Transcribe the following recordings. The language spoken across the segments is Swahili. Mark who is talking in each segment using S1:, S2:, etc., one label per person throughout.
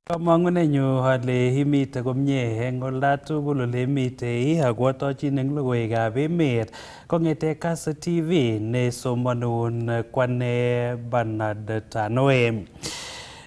S1: Kamangunenyu ale imite komye eng olda tugul ole imitei akwatochin eng logoiwekab emet kong'ete Kass TV nesomanun kwane Bernard Tanoe.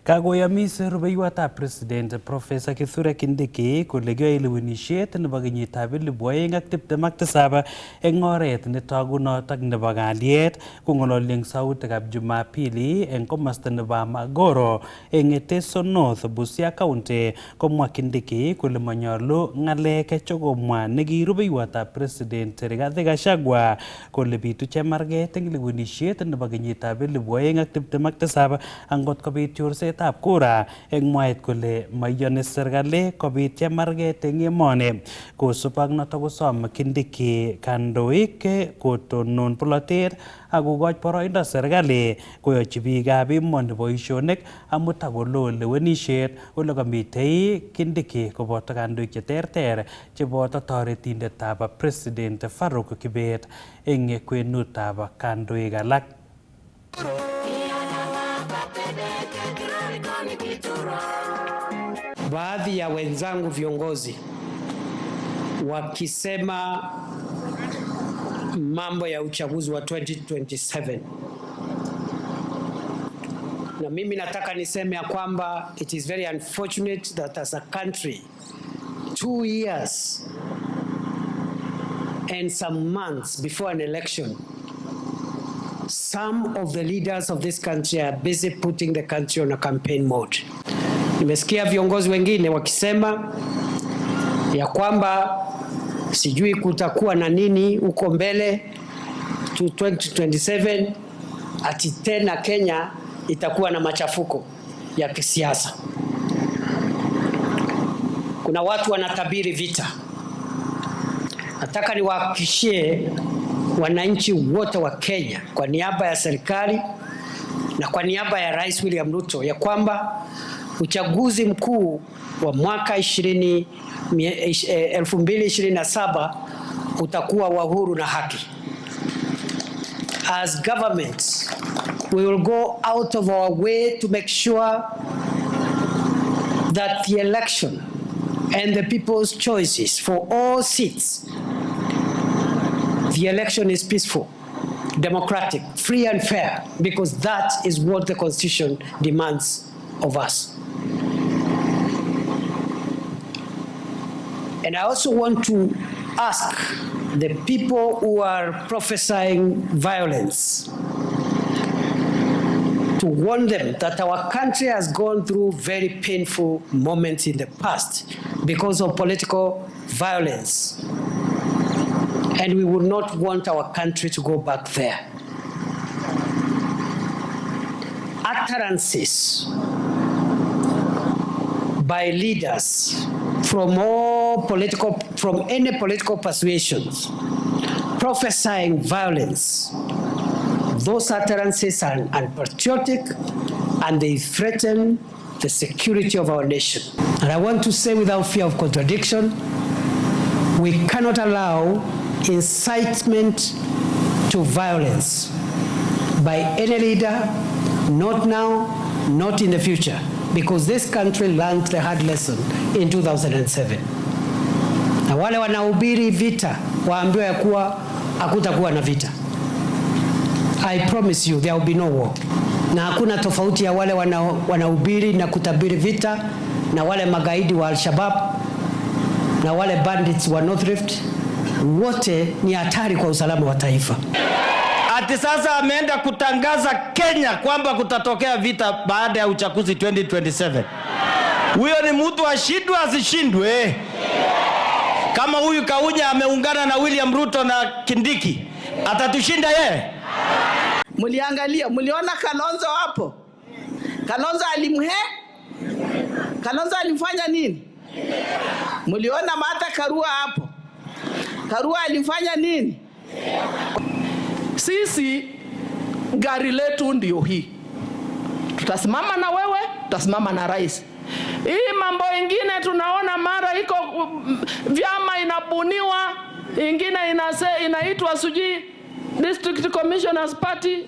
S1: Kakoyamis rubeiwotab President Professor Kithure Kindiki kole kiyoe lewenishet nebo kenyitab 2027 eng oret netagunot ak nebo kalyet, kong'ololi eng sautikab Jumapili eng komosta nebo Magoro eng Teso North, Busia County, komwa Kindiki kole manyolu ng'alek chokomwa neki rubeiwotab President Rigathi Gachagua kole bitu chemarget eng lewenishet nebo kenyitab 2027 angot kobit chorset ab kura eng mwaet kole maiyoni serikali kobit chemarget eng emoni. Kosub ak notok kosom Kindiki kandoik kotonon polotet ak kokoch boroindo serikali koyochi biikab emoni boisionik amu takolo lewenishet ole kamitei Kindiki koboto kandoik cheterter cheboto toretindetab President Farouk Kibet eng kwenutab kandoik alak.
S2: Baadhi ya wenzangu viongozi wakisema mambo ya uchaguzi wa 2027, na mimi nataka niseme ya kwamba it is very unfortunate that as a country 2 years and some months before an election, some of the leaders of this country are busy putting the country on a campaign mode. Nimesikia viongozi wengine wakisema ya kwamba sijui kutakuwa na nini huko mbele to 2027, ati tena Kenya itakuwa na machafuko ya kisiasa. Kuna watu wanatabiri vita. Nataka niwahakikishie wananchi wote wa Kenya kwa niaba ya serikali na kwa niaba ya Rais William Ruto ya kwamba uchaguzi mkuu wa mwaka 2027 utakuwa wa huru na haki. As government, we will go out of our way to make sure that the election and the people's choices for all seats, the election is peaceful, democratic, free and fair, because that is what the Constitution demands of us. And I also want to ask the people who are prophesying violence to warn them that our country has gone through very painful moments in the past because of political violence. And we would not want our country to go back there. Utterances by leaders from any political persuasions, prophesying violence, those utterances are unpatriotic and they threaten the security of our nation. And I want to say without fear of contradiction, we cannot allow incitement to violence by any leader, not now, not in the future, because this country learned the hard lesson in 2007. Na wale wanahubiri vita waambiwa ya kuwa hakutakuwa na vita. I promise you there will be no war. Na hakuna tofauti ya wale wanahubiri na kutabiri vita na wale magaidi wa Al-Shabaab na wale bandits wa North Rift. Wote ni hatari kwa usalama wa taifa.
S3: Ati sasa ameenda kutangaza Kenya kwamba kutatokea vita baada ya uchaguzi 2027. Huyo ni mtu ashindwe asishindwe. Kama huyu Kaunya ameungana na William Ruto na Kindiki, atatushinda yeye?
S4: Muliangalia, muliona Kalonzo hapo? Kalonzo Kalonzo alifanya nini? Muliona Martha Karua hapo? Karua alifanya nini?
S5: Sisi gari letu ndio hii. Tutasimama na wewe, tutasimama na rais. Hii mambo ingine tunaona mara iko vyama inabuniwa, ingine inaitwa sujui District Commissioners Party,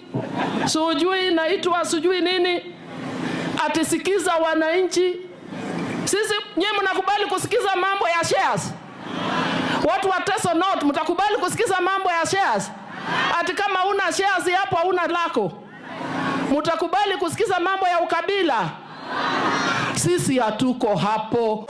S5: sujui inaitwa sujui nini. Atisikiza wananchi, Sisi nyinyi mnakubali kusikiza mambo ya shares? Watu wa Teso North mtakubali kusikiza mambo ya shares? Ati kama una shares hapo una lako. Mtakubali kusikiza mambo ya ukabila? Sisi hatuko hapo.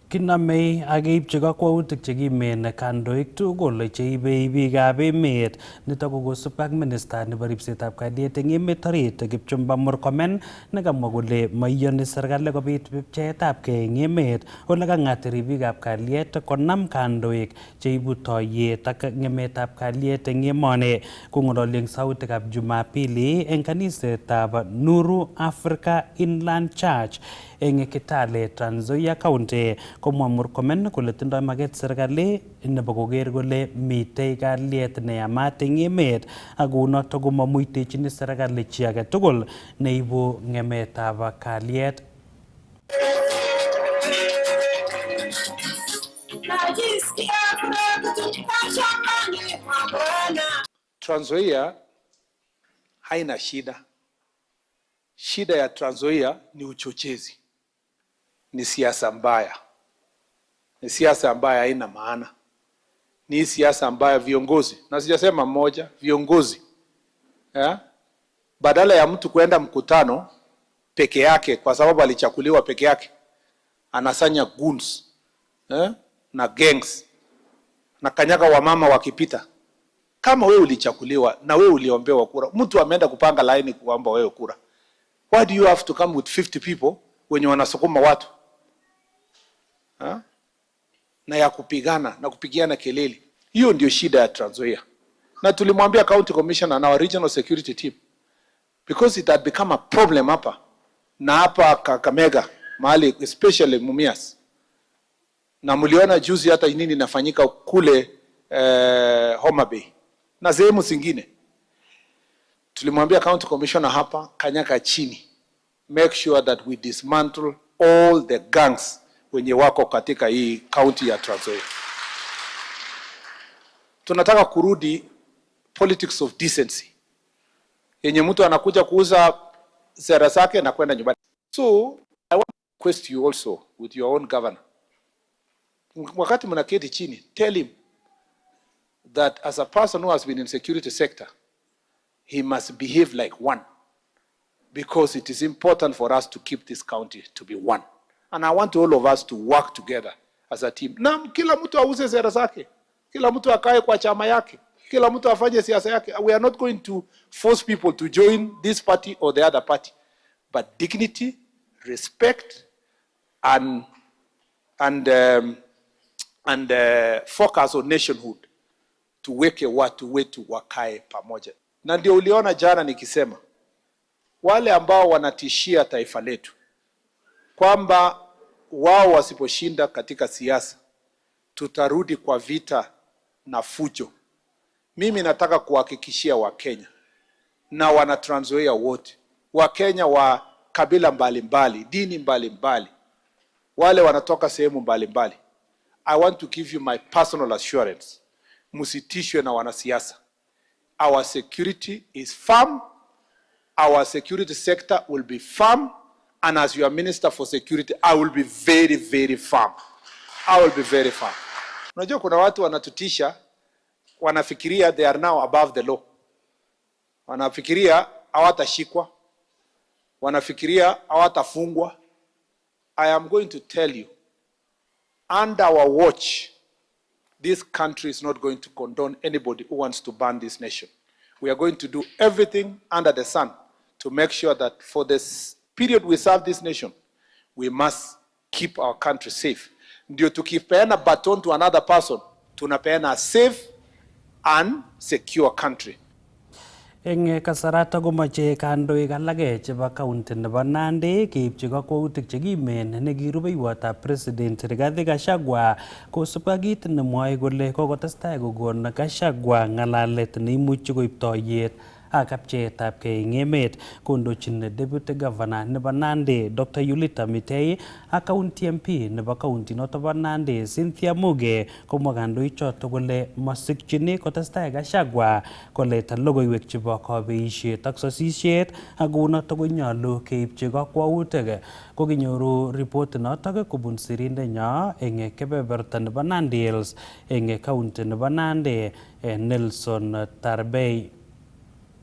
S1: Kinamei akeipchi kakwautik chekimen kandoik tugul cheibe biikab emet. Nitok ko kosubkei ak minista nebo ripsetab kalyet eng emet orit Kipchumba Murkomen nekamwa kole maiyoni serikali kobit pcheetabgei eng emet ole kang'at ribikab kalyet konam kandoik cheibu toiyet ak ng'emetab kalyet eng emoni. Kong'ololi eng sautikab Jumapili eng kanisetab Nuru Africa Inland Church eng Kitale, Trans Nzoia County, komwa Murkomen kole tindoi maket serikali nebo koker kole mitei kalyet neyamat eng emet ak kounotok komamuitechini serikali chi age tugul neibu ng'emetab kalyet.
S6: Trans Nzoia haina shida. Shida ya Trans Nzoia ni uchochezi, ni siasa mbaya, ni siasa ambayo haina maana, ni siasa ambayo viongozi, na sijasema mmoja, viongozi badala ya mtu kwenda mkutano peke yake kwa sababu alichakuliwa peke yake, anasanya goons na gangs na kanyaga wamama wakipita. Kama wewe ulichakuliwa na wewe uliombewa kura, mtu ameenda kupanga laini kuomba wewe kura, why do you have to come with 50 people wenye wanasukuma watu na ya kupigana na kupigiana kelele? Hiyo ndio shida ya Trans Nzoia, na tulimwambia county commissioner na our regional security team because it had become a problem hapa na hapa Kakamega mahali, especially Mumias, na mliona juzi hata nini inafanyika kule Homa Bay na sehemu zingine. Tulimwambia county commissioner hapa, kanyaka chini, make sure that we dismantle all the gangs wenye wako katika hii county ya Trans Nzoia. Tunataka kurudi politics of decency, yenye mtu anakuja kuuza sera zake na kwenda nyumbani. So I want to request you also with your own governor, wakati mnaketi chini, tell him that as a person who has been in security sector, he must behave like one, because it is important for us to keep this county to be one. And I want all of us to work together as a team. Na kila mtu auze sera zake, kila mtu akae kwa chama yake, kila mtu afanye siasa yake. We are not going to force people to join this party or the other party, but dignity, respect, and focus on nationhood, tuweke watu wetu wakae pamoja. Na ndio uliona jana nikisema wale ambao wanatishia taifa letu kwamba wao wasiposhinda katika siasa tutarudi kwa vita na fujo. Mimi nataka kuhakikishia Wakenya na wana Trans Nzoia wote, Wakenya wa kabila mbalimbali, dini mbalimbali, wale wanatoka sehemu mbalimbali, I want to give you my personal assurance, musitishwe na wanasiasa. Our security is firm, our security sector will be firm, and as your minister for security, I will be very, very firm. I will be very firm. Unajua kuna watu wanatutisha, wanafikiria they are now above the law. Wanafikiria hawatashikwa, wanafikiria hawatafungwa. I am going to tell you, under our watch, this country is not going to condone anybody who wants to ban this nation. We are going to do everything under the sun to make sure that for this period we serve this nation, we must keep our country safe. Ndio tukipeana baton to another person, tunapeana a safe and secure country.
S1: Eng kasarata komache kandoik alage chebo county nebo Nandi keipchi kakwautik chekimen nekirubeiwotab president Rigathi Gachagua kosubkei ak kit nemwoe kole kokotestai kokon Gachagua ng'alalet neimuchi koib toiyet ak kapcheetabgei eng emet kondochin Deputy Governor nebo Nandi Dr. Yulita Mitei ak County MP nebo county noto bo Nandi Cynthia Muge komwa kandoichoto kole masikchini kotestai Gachagua koleta logoiwek chebo kabeisiet ak sasisiet ak kounoto konyolu keipchi kakwautik. Kokinyoru report notok kobun sirindenyo eng kebeberta nebo Nandi Hills eng county nebo Nandi Nelson Tarbei.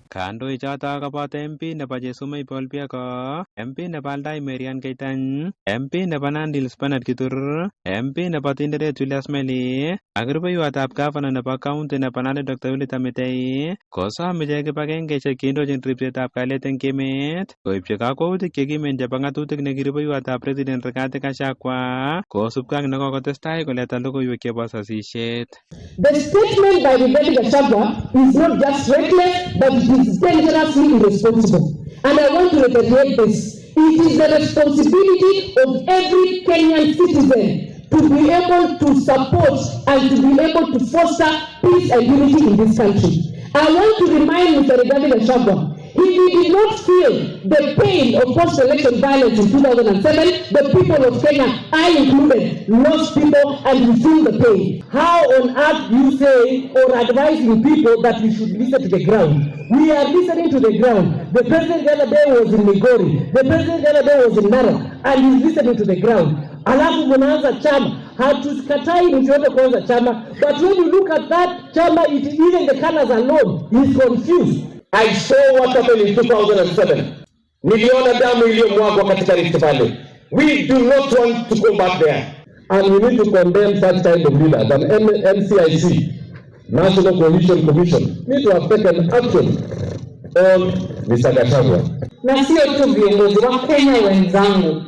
S7: Kandoichoto koboto MP nebo Chesumei Paul Biako, MP nebo Aldai Marian Keitany, MP nebo Nandi Hills Bernard Kitur, MP nebo Tinderet Julius Meli, ak rubeiwotab gavana nebo county nebo Nandi Dr. Yulita Mitei, kosom ichek kibagengeisiek cheindochin ripsetab kalyet eng emet, koipchi kakwautik chekimen chebo ng'atutik nekirubeiwotab President Rigathi Gachagua, kosubkei ak nekokotestai koleta logoiwek chebo sasisiet.
S8: The statement by Rigathi Gachagua is not just reckless, but it is dangerously irresponsible. And I want to reiterate this. It is the responsibility of every Kenyan citizen to be able to support and to be able to foster peace and unity in this country. I want to remind Mr. Rigathi Gachagua, if we did not feel the pain of post-election violence in 2007, the people of Kenya, I included, lost people and we feel the pain. How on earth do you say or advising people that we should listen to the ground? We are listening to the ground. The president the other day was in Migori. The president the other day was in Narok, and he's listening to the ground. Alafu mnaanza chama. Hatukatai mtu yote kuanza chama. But when you look at that chama, even the colors alone, he's confused. I saw what happened in 2007. Niliona damu iliyomwagwa katika Rift Valley. We do not want to go back there. And we need to condemn such kind of leaders. And NCIC, National Coalition Commission, need to have taken action on Mr. Gachagua. Na sio tu viongozi wa Kenya wenzangu,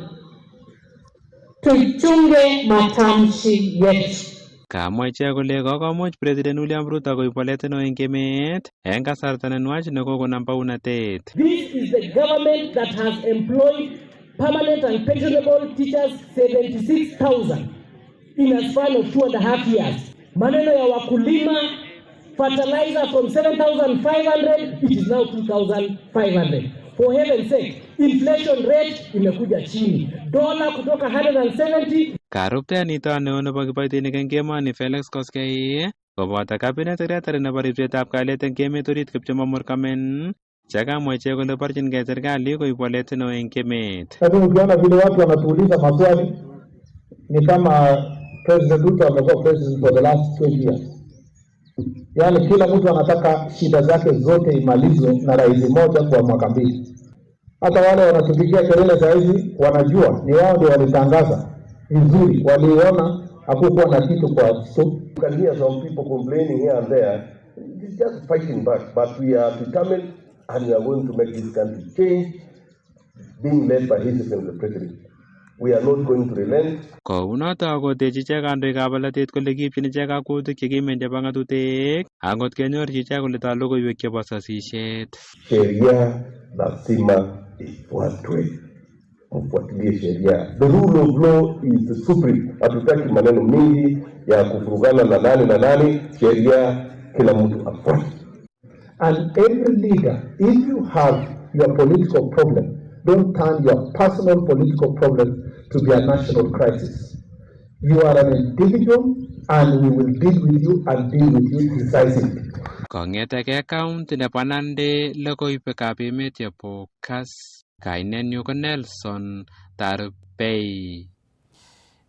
S8: tuchunge matamshi yetu.
S7: Kamwa ichek kole kokomuch President William Ruto koib walet neo eng emet eng kasarta nenwach nekokonam baunatet.
S8: This is the government that has employed permanent and pensionable teachers 76,000 in a span of 2.5 years. Maneno ya wakulima, fertilizer from 7,500, it is now 2,500. For heaven's sake, inflation rate imekuja chini. Dola kutoka 170.
S7: Karupteanito neo nebo kiboitinik eng emoni Felix Koskei koboto cabinet secretary nebo ripsetab kalyet eng emet orit Kipchumba Murkomen chekamwa ichek kole borchinkei serikali koib walet neo eng emet.
S9: Lakini ukiona vile watu wanatuuliza maswali ni kama President Ruto amekuwa president for the last 20 years. Yaani kila mtu anataka shida zake zote imalizwe na rais mmoja kwa mwaka mbili. Hata wale wanatupigia kelele saa hizi wanajua ni wao ndio walitangaza vizuri, waliona hakukuwa na kitu kwa stop.
S10: You can hear some people complaining here and there. It's just fighting back, but we are determined and we are going to make this country change, being led by His Excellency President. We are not going to relent.
S7: Kounoto kotechi ichek kandoikab bolotet kole kiipchin ichek kakwautik chekimen chebo ng'atutik angot kenyorchi ichek koleta logoiwek chebo sasisiet.
S10: Sheria lazima ifuatwe. Mfuatilie sheria. The rule of law is the supreme. Hatutaki maneno mingi ya kufurugana na nani. Sheria kila mtu afuate.
S9: And every leader, if you have your political problem, don't turn your personal political problem to be a national crisis. You are an individual and we will deal with you and deal with you decisively.
S7: Kong'eteke county nebo Nandi logoiwekab emet chebo Kass. Kainenyu ko Nelson Tarbei.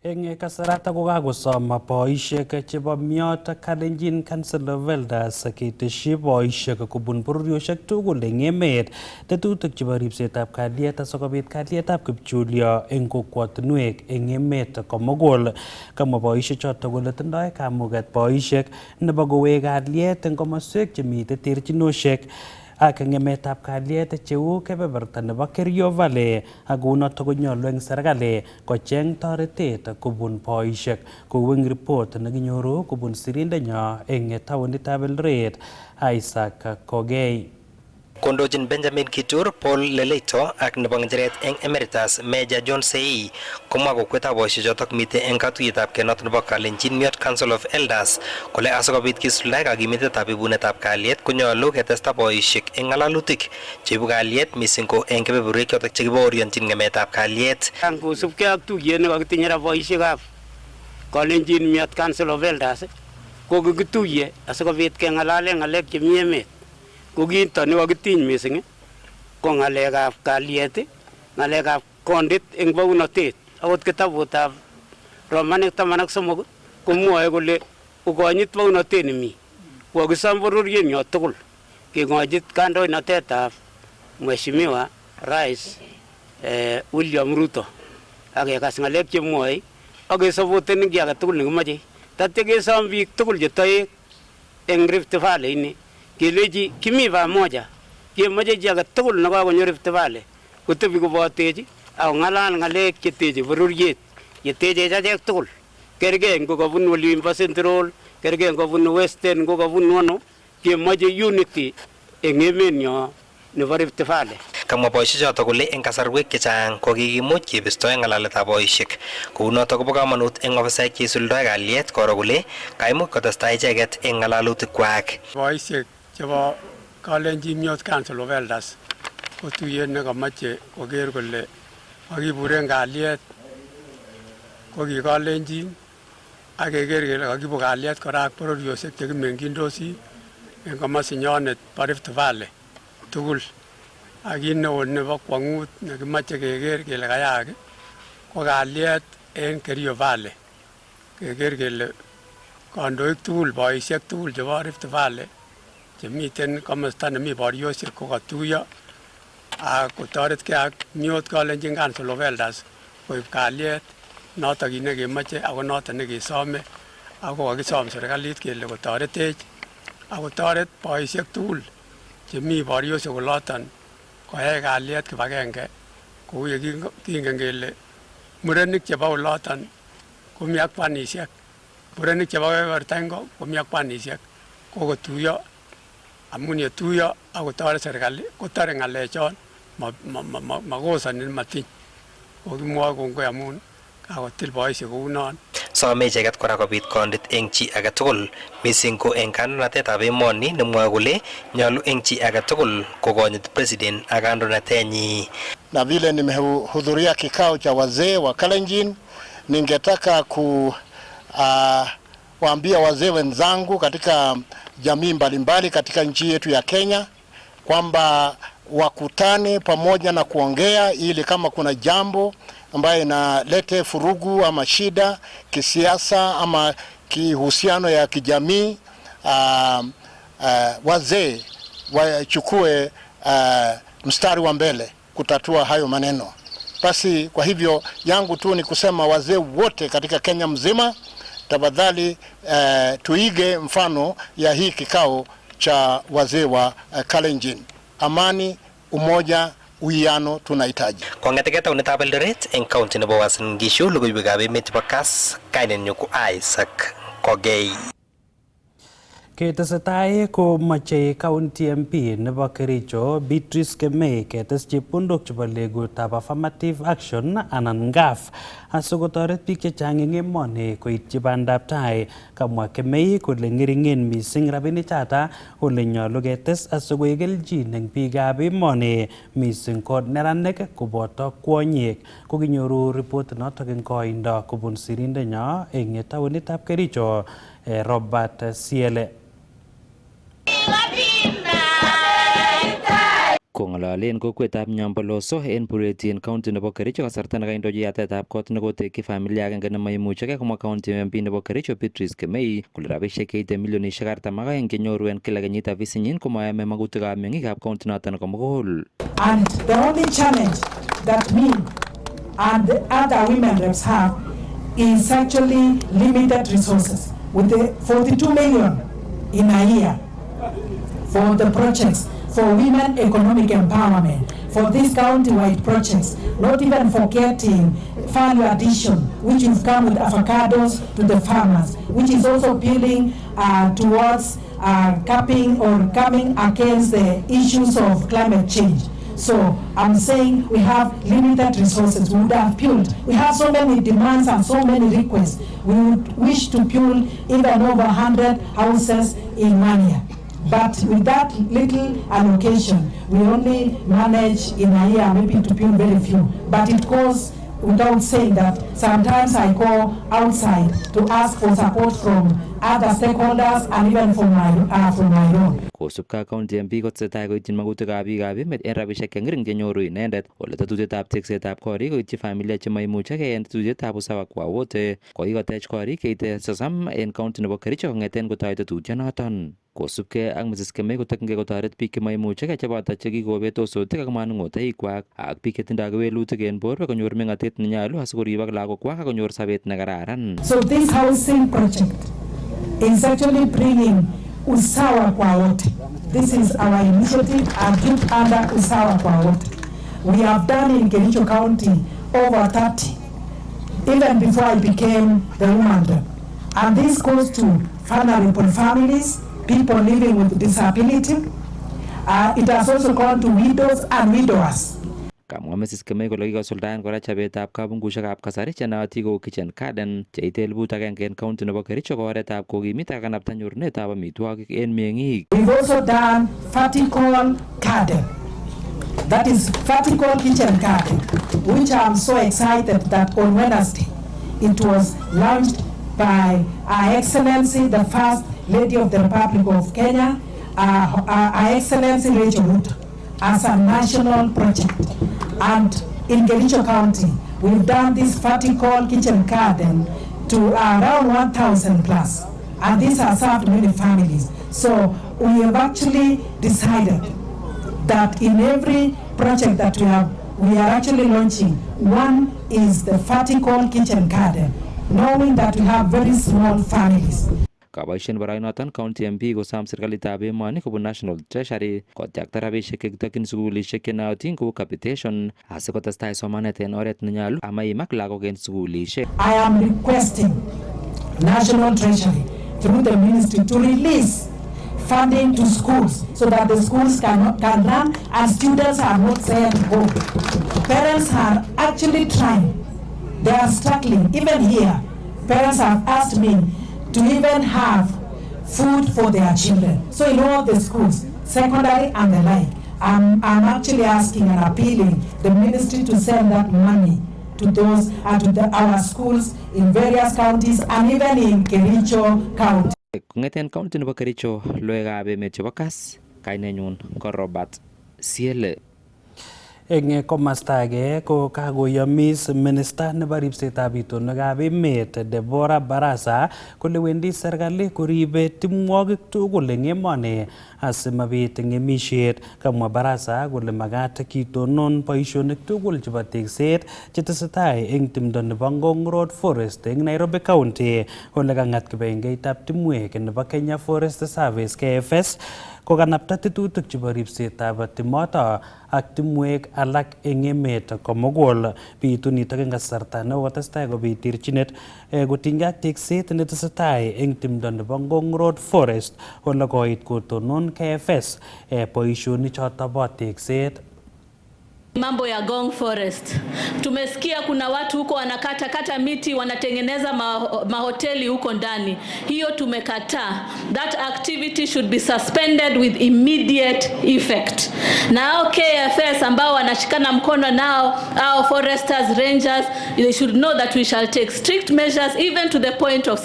S1: Eng kasarata kokakosom boisiek chebo Miot Kalenjin Council of Elders keteshi boisiek kobun bororiosiek tugul eng emet tetutik chebo ripsetab kalyet asikobit kalyetab kipchulyo eng kokwotinwek eng emet komugul. Kamwa boisiechoto kole tindoi kamuget boisiek nebo kowek kalyet eng komoswek chemitei terchinosiek ak ng'emetab kalyet cheu kebeberta nebo Kerio Valley ak kounoto konyolu eng serikali kocheng toretet kobun boisiek kou eng report nekinyoru kobun sirindenyo eng taonitab Eldoret Isaac Kogei.
S11: Kondojin Benjamin Kitur, Paul Leleito ak nebo ng'echeret eng Emeritus Major John Sei komwa kokwet boisiechotok mitei eng katuiyetab kenot nebo Kalenjin Mute Council of Elders kole asikobit kisuldae kakimitetab ibunetab kalyet konyolu ketesta boisiek eng ng'alalutik cheibu kalyet mising ko eng kebeberwek chotok chekibaorionjin ng'emetab kalyet.
S12: Kosubkei ak tuyet nekakitinyei boisiekab Kalenjin Mute Council of Elders ko kikituye asikobit keng'alale ng'alek chemi emet. Ko kiito nekakitiny mising ko ng'alekab kalyet, ng'alekab kondit eng baunatet. Akot kitabutab Romanik 13 komwoe kole ukonyit baunatet nemi. Kokisom bororienyo tugul keng'ochi kandoinatetab Mheshimiwa Rais William Ruto ak kekas ng'alek chemwoe ak kesapoten kiy age tugul nekimache. Tatya kesom biik tugul chetoek eng Rift Valley ini kelechi kimi pamoja, kemoche chi age tugul nekakonyo Rift Valley kotebi kobotechi ak ng'alal ng'alek cheteche bororiet, cheteche achek tugul. Kergei ngo kabunu olin bo Central, kergei ngo kabunu Western, ngo kabunu ano, kemoche unity eng emenyo nebo Rift Valley.
S11: Kamwa boisiechotok kole eng kasarwek chechang ko kikimuch kebisto eng ng'alaletab boisiek. Kou notok kobo kamanut eng ofisaek cheisuldoe kalyet koro kole kaimuch kotestai icheket eng ng'alalutik-kwak.
S12: Boisiek chebo Kalenjin Mute Council of Elders ko tuyet nekamache koker kole kakibure kalyet ko ki Kalenjin ak keker kele kakibu kalyet kora ak bororiosiek chekimeng'indosi eng komosinyonet bo Rift Valley tugul. Ak kit neo nebo kwang'ut nekimache keker kele kayaak ko kalyet eng Kerio Valley. Keker kele kandoik tugul, boisiek tugul chebo Rift Valley chemiten komosta nemi boriosiek ko katuiyo ak kotoretkei ak Mute Kalenjin Council of Elders koib kalyet notok kit nekemoche ako notok nekesome ako kakisom serikalit kele kotoretech ak kotoret boisiek tugul chemi boriosiek oloton koyai kalyet kibagenge kou ye kingen kele murenik chebo oloton komi ak kwanisiek, murenik chebo kebeberta ingo komi ak kwanisiek ko kotuiyo amun yetuiyo ak kotoret serikali kotore ng'alechon makosani matiny. Kokimwoe kongoi amun kakotil boisiek kounon.
S11: Some icheket kora kobit kondit eng chi age tugul mising ko eng kandoinatetab emoni nemwoe kole nyolu eng chi age tugul kokonyit president ak kandoinatenyi.
S13: Na vile nimehudhuria kikao cha wazee wa Kalenjin, ningetaka kuwaambia wazee wenzangu katika jamii mbalimbali katika nchi yetu ya Kenya kwamba wakutane pamoja na kuongea ili kama kuna jambo ambayo inalete furugu ama shida kisiasa ama kihusiano ya kijamii, wazee wachukue mstari wa mbele kutatua hayo maneno. Basi kwa hivyo yangu tu ni kusema wazee wote katika Kenya mzima, tafadhali tuige mfano ya hii kikao cha wazee wa Kalenjin. Amani, umoja, uwiano tunahitaji.
S11: Kong'ete taonitab Eldoret eng county nebo Uasin Gishu, logoiwekab emet chebo Kass, kainenyu ko Isaac Kogei.
S1: Ketesetai komoche county MP nebo Kericho Beatrice Kemei ketes chepkondok chebo legutab affirmative action anan ngaf asikotoret biik chechang eng emoni koityi bandab tai. Kamwa Kemei kole ng'ering'en mising rabinichata ole nyolu ketes asikoek kelchin eng biikab emoni mising ko neranik koboto kwonyik. Kokinyoru ripot notok eng koindo kobun sirindenyo eng taonitab Kericho Robert Siele.
S14: Kong'ololen kokwetab Nyamboloso en Bureti county nebo Kericho kasarta nekaindochi yatetab kot nekotekyi familia agenge nemaimuchege, komwa county MP nebo Kericho Beatrice Kemei kole rabisiek cheite milionisiek 42 chenyoru en kila kenyit afisinyin komayome magutikab meng'ikab county noton komugul.
S15: And the only challenge that me and the other women reps have is actually limited resources. With the 42 million in a year for the projects for women economic empowerment, for these county-wide projects, not even forgetting value addition, which will come with avocados to the farmers, which is also building towards capping or coming against the issues of climate change. So I'm saying we have limited resources. We would have built. We have so many demands and so many requests. We would wish to build even over 100 houses in 1 year. But with that little allocation, we only manage in a year maybe to build very few. But it goes without saying that sometimes I go outside to ask for support from other stakeholders and even from my own.
S14: Kosubkei county MP kotesetai koityin magutikab biikab emet en rabisiek cheng'ering chenyoru inendet ole tetutietab teksetab korik koityi familia chemaimuchegei en tetutietab usawa kwa wote kokikotech korik cheite 30 en county nebo Kericho kong'eten kotoi tetutyonoton. Kosubkei ak Mrs. Kemei kotokyingei kotoret biik chemaimuchegei cheboto chekikobet osotik ak manung'otoikwak ak biik chetindoi kewelutik en borwek konyor meng'atet nenyolu asikoribok lagokwak ak konyor sobet nekararan.
S15: So this housing project is actually bringing usawa kwa wote. This is our initiative and under usawa kwa wote. We have done in Kericho County over 30, even before I became the woman rep. And this goes to vulnerable families, people living with disability. It has also gone to widows and widowers.
S14: Kamwa Mrs. Kemei kole kikosuldaen kora chobetab kabungusiekab kasari chenootin kou kitchen garden cheite 1,000 en county nebo Kericho ko oretab kokimit ak kanapta nyorunetab amitwogik en meng'ik.
S15: We've also done vertical garden. That is vertical kitchen garden, which I'm so excited that on Wednesday it was launched by Her Excellency, the First Lady of the Republic of Kenya, Her Excellency Rachel Ruto, as a national project. And in Kericho County, we've done this vertical kitchen garden to around 1,000 plus. And this has served many families. So we have actually decided that in every project that we are actually launching, one is the vertical kitchen garden, knowing that we have very small families.
S14: Kaboisien boroinoton county MP kosom serikalitab emoni kobun National Treasury kotyakta rabisiek chekitokyin sukulisiek chenootin kou capitation asikotestai somanet en oret nenyolu amaimak lagok en sukulisiek.
S15: I am requesting National Treasury through the ministry to release funding to schools so that the schools can run and students are not sent home. Parents are actually trying. They are struggling. Even here, parents have asked me to even have food for their children. So in all the schools, secondary and the like, I'm actually asking and appealing the ministry to send that money to those to our schools in various counties and even in Kericho County.
S14: Kong'eten county nebo Kericho, logoiwekab emet chebo Kass, kainenyun ko Robert Siele.
S1: Eng komasta age ko kakoyomis minista nebo ripsetab itonwekab emet Deborah Barasa kole wendi serikali koribe timwogik tugul eng emoni asimabit ng'emisiet. Kamwa Barasa kole magat kitonon boisionik tugul chebo tekset chetesetai eng timdo nebo Ngong Road Forest eng Nairobi County. Ole kang'at kibagengeitab timwek nebo Kenya Forest Service KFS kokanapta tetutik chebo ripsetab timoto ak timwek alak eng emet komugul. Bitu nitok eng kasarta nekotestai kobit terchinet kotinygei ak tekset netesetai eng timdo nebo Ngong Road Forest ole koit kotonon KFS boisionik choto bo tekset.
S16: Mambo ya Ngong Forest. Tumesikia kuna watu huko wanakata miti wanatengeneza mahoteli huko ndani. Hiyo tumekataa. That activity should be suspended with immediate effect. Now KFS ambao wanashikana mkono nao, our foresters, rangers, they should know that we shall take strict measures even to the point of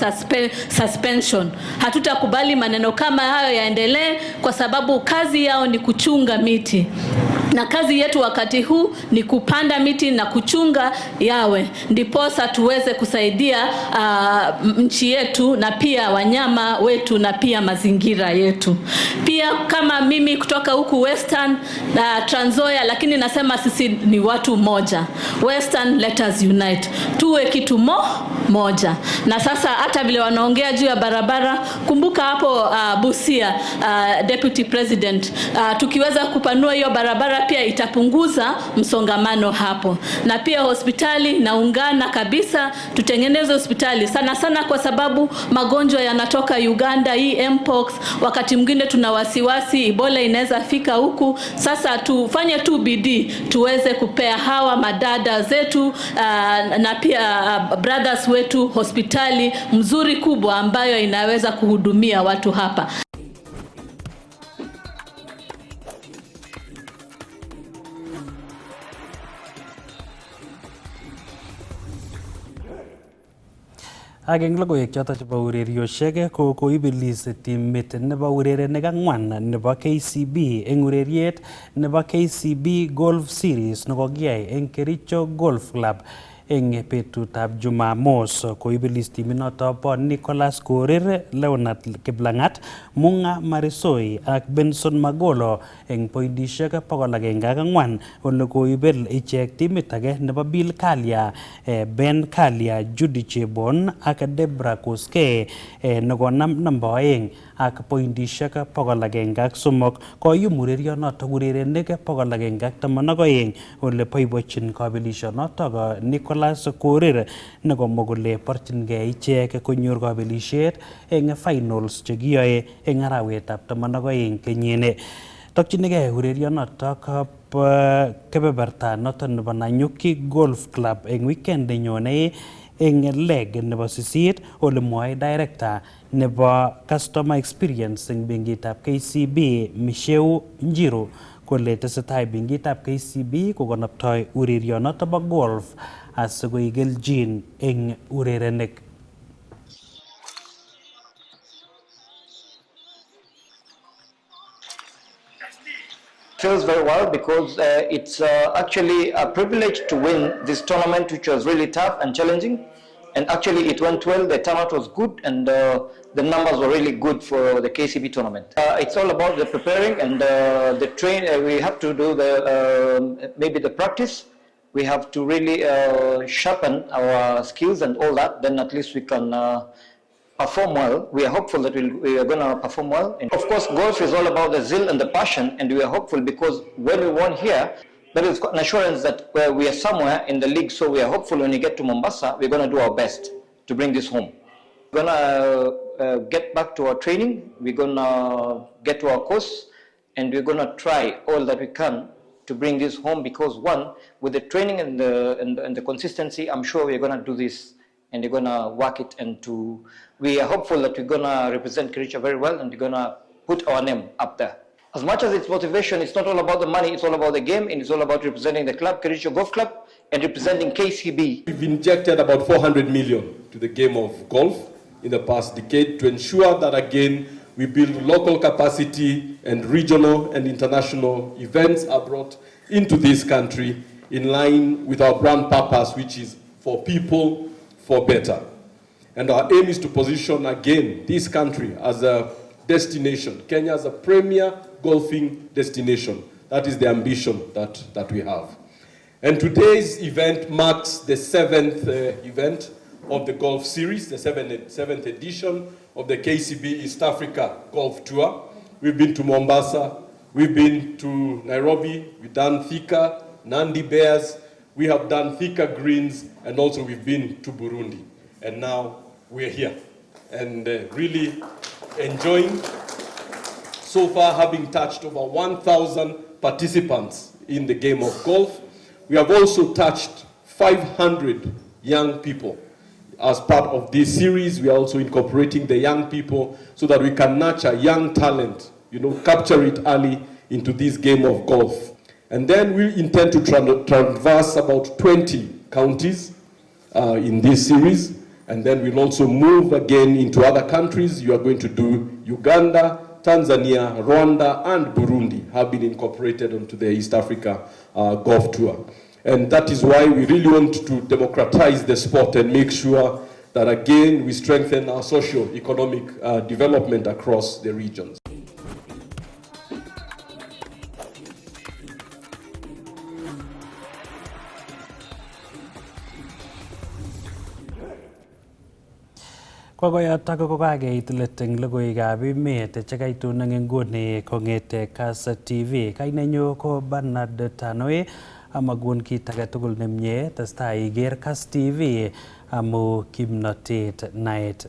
S16: suspension. Hatutakubali maneno kama hayo yaendelee kwa sababu kazi yao ni kuchunga miti. Na kazi yetu wakati huu ni kupanda miti na kuchunga yawe, ndiposa tuweze kusaidia nchi yetu na pia wanyama wetu na pia mazingira yetu. Pia kama mimi kutoka huku Western Trans Nzoia, lakini nasema sisi ni watu moja. Western, let us unite. Tuwe kitu moja. Na sasa hata vile wanaongea juu ya barabara, kumbuka hapo Busia, Deputy President, tukiweza kupanua hiyo barabara pia itapunguza msongamano hapo. Na pia hospitali naungana kabisa, tutengeneze hospitali sana sana, kwa sababu magonjwa yanatoka Uganda, hii Mpox, wakati mwingine tuna wasiwasi Ebola inaweza fika huku. Sasa tufanye tu bidii tuweze kupea hawa madada zetu na pia brothers wetu hospitali mzuri kubwa ambayo inaweza kuhudumia watu hapa.
S1: Ageng logoiwek choto chebo urerioshek ko koibelis timit nebo urerenik ang'wan nebo KCB eng ureriet nebo KCB Golf Series nekokiyai eng Kericho Golf Club eng betutab Jumamos. Koibelis timinoto bo Nicholas Korir, Leonard Kiplangat, Munga Marisoi ak Benson Magolo eng pointishek 104 ole koibel ichek timit age nebo Bill Kalia, Ben Kalia, Judy Chebon ak Debra Koske nekonam namba 2 ak pointishek 103. Koyum urerionoto urerenik 112 ole boibochin kabelishonoto Nicholas Korir nekomwa kole borchingei ichek konyor kabelishet eng finals chekiyoe eng arawetab 12 kenyini. Tokchinigei urerionoto kebeberta noto nebo Nanyuki Golf Club eng weekend nyone eng leg nebo 8 ole mwae director nebo customer experience eng benkitab KCB Misheu Njiru kole tesetai benkitab KCB kokonoptoi urerionoto bo golf asikoigeljin eng urerenik.
S17: Feels very well because it's actually a privilege to win this tournament, which was really tough and challenging, and actually it went well. The turnout was good, and the numbers were really good for the KCB tournament. It's all about the preparing and the train. We have to do the maybe the practice. We have to really sharpen our skills and all that. Then at least we can perform well. We are hopeful that we are going to perform well. And of course, golf is all about the zeal and the passion, and we are hopeful because when we won here, there is an assurance that we are somewhere in the league. So we are hopeful when we get to Mombasa, we're going to do our best to bring this home. We're going to get back to our training. We're going to get to our course, and we're going to try all that we can to bring this home, because one, with the training and the consistency, I'm sure we're going to do this, and we're going to work it, and we are hopeful that we're going to represent Kericho very well, and we're going to put our name up there. As much as it's motivation, it's not all about the money, it's all about the game, and it's all about representing the club, Kericho Golf Club, and representing KCB.
S18: We've injected about 400 million to the game of golf in the past decade to ensure that, again, we build local capacity and regional and international events are brought into this country in line with our brand purpose, which is for people, for better. And our aim is to position again this country as a destination, Kenya as a premier golfing destination. That is the ambition that we have. And today's event marks the 7th event of the golf series, the 7th edition of the KCB East Africa Golf Tour. We've been to Mombasa, we've been to Nairobi, we've done Thika, Nandi Bears, we have done Thika Greens, and also we've been to Burundi. And now we're here and really enjoying, so far having touched over 1,000 participants in the game of golf. We have also touched 500 young people. As part of this series, we are also incorporating the young people so that we can nurture young talent, capture it early into this game of golf. And then we intend to traverse about 20 counties in this series. And then we'll also move again into other countries. You are going to do Uganda, Tanzania, Rwanda, and Burundi have been incorporated onto the East Africa Golf Tour. And that is why we really want to democratize the sport and make sure that, again, we strengthen our socio-economic development across the regions.
S1: Kokoyotok ko kakeit let eng logoiwekab emet chekaitun eng nguni kong'ete Kass TV. Kainenyu ko Bernard Tanoi amagun kit age tugul nemie testai iker Kass TV amu kimnotet naet